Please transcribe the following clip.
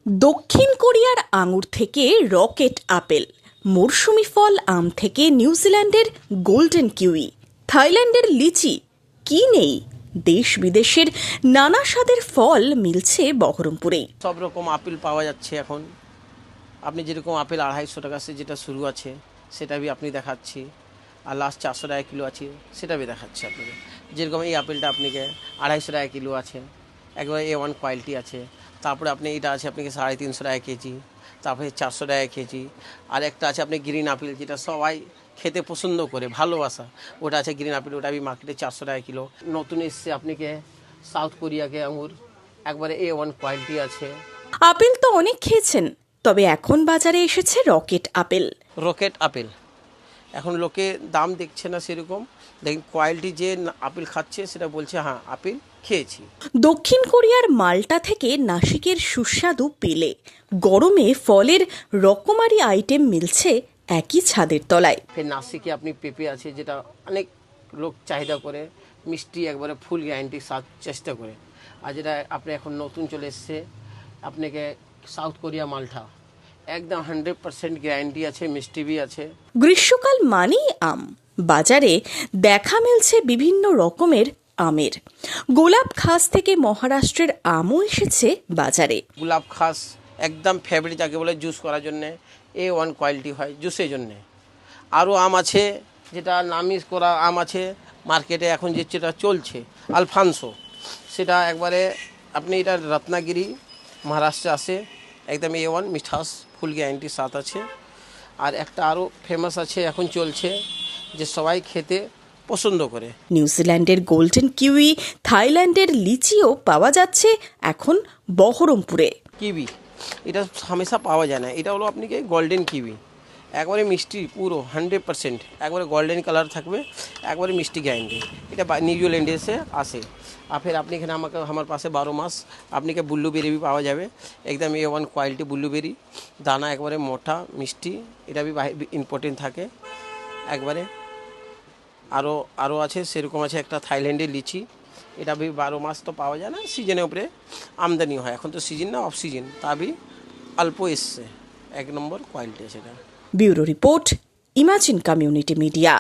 দক্ষিণ কোরিয়ার আঙুর থেকে রকেট আপেল, মরশুমি ফল আম থেকে নিউজিল্যান্ডের গোল্ডেন কিউই, থাইল্যান্ডের লিচি, কি নেই? দেশ বিদেশের নানা স্বাদের ফল মিলছে বহরমপুরেই। সব রকম আপেল পাওয়া যাচ্ছে এখন। আপনি যেরকম আপেল 250 টাকা সে যেটা শুরু আছে সেটা भी আপনি দেখাচ্ছি, আর লাস্ট 400 টাকা কিলো আছে সেটা भी দেখাচ্ছি আপনাকে। যেরকম এই আপেলটা আপনাকে 250 টাকা কিলো আছে, একবারে A1 কোয়ালিটি আছে। তারপরে আপনি এটা আছে আপনাকে 350 টাকা কেজি, তারপরে 400 টাকা কেজি। আর একটা আছে আপনি গ্রিন আপেল, যেটা সবাই খেতে পছন্দ করে, ভালোবাসা, ওটা আছে গ্রিন আপেল, ওটা भी মার্কেটে 400 টাকা কিলো। নতুন এসছে আপনাকে সাউথ কোরিয়াকে আঙুর, একবারে A1 কোয়ালিটি আছে। আপেল তো অনেক খেয়েছেন, তবে এখন বাজারে এসেছে রকেট আপেল। রকেট আপেল এখন লোকে দাম দেখছে না সেরকম, দেখুন কোয়ালিটি যে আপেল খাচ্ছে সেটা বলছে হ্যাঁ আপেল খেয়েছি। দক্ষিণ কোরিয়ার মাল্টা থেকে নাসিকের সুস্বাদু পেলে, গরমে ফলের রকমারি আইটেম মিলছে একই ছাদের তলায়। ফের নাসিকে আপনি পেঁপে আছে, যেটা অনেক লোক চাহিদা করে, মিষ্টি একবারে ফুল গ্যারান্টি স্বাদ চেষ্টা করে। আর যেটা আপনি এখন নতুন চলে এসছে আপনাকে সাউথ কোরিয়া মালটা, একদম 100% গ্যারান্টি আছে, মিষ্টি भी আছে। গ্রীষ্মকাল মানেই আম, বাজারে দেখা মিলছে বিভিন্ন রকমের আমের। গোলাপ খাস থেকে মহারাষ্ট্রের আমও এসেছে বাজারে। গোলাপ খাস একদম ফেভারিট, যাকে বলে জুস করার জন্যে A1 কোয়ালিটি হয় জুসের জন্যে। আরও আম আছে, যেটা নামি করা আম আছে মার্কেটে এখন যেটা চলছে আলফানসো, সেটা একবারে আপনি এটা রত্নাগিরি মহারাষ্ট্রে আসে, একদম A1 মিঠাস ফুল গ্যারান্টি সাথ আছে। আর একটা আরও ফেমাস আছে এখন চলছে, যে সবাই খেতে পছন্দ করে। নিউজিল্যান্ডের গোল্ডেন কিউই, থাইল্যান্ডের লিচিও পাওয়া যাচ্ছে এখন বহরমপুরে। কিউই এটা হামেশা পাওয়া যায় না, এটা হলো আপনাকে গোল্ডেন কিউই, একবারে মিষ্টি পুরো 100%, একবারে গোল্ডেন কালার থাকবে, একবারে মিষ্টি গ্যারান্টি। এটা নিউজিল্যান্ডে এসে আসে। আর ফের আপনি এখানে আমার পাশে 12 মাস আপনাকে ব্লুবেরি भी পাওয়া যাবে, একদম A1 কোয়ালিটি ব্লুবেরি, দানা একবারে মোটা মিষ্টি, এটা भी ইম্পর্টেন্ট থাকে একবারে। আরও আছে সেরকম আছে একটা থাইল্যান্ডের লিচি, এটা भी 12 মাস তো পাওয়া যায় না, সিজনের উপরে আমদানি হয়, এখন তো সিজন না অফ সিজন, তা भी অল্প এসছে, 1 নম্বর কোয়ালিটি সেটা। Bureau report, imagine community media.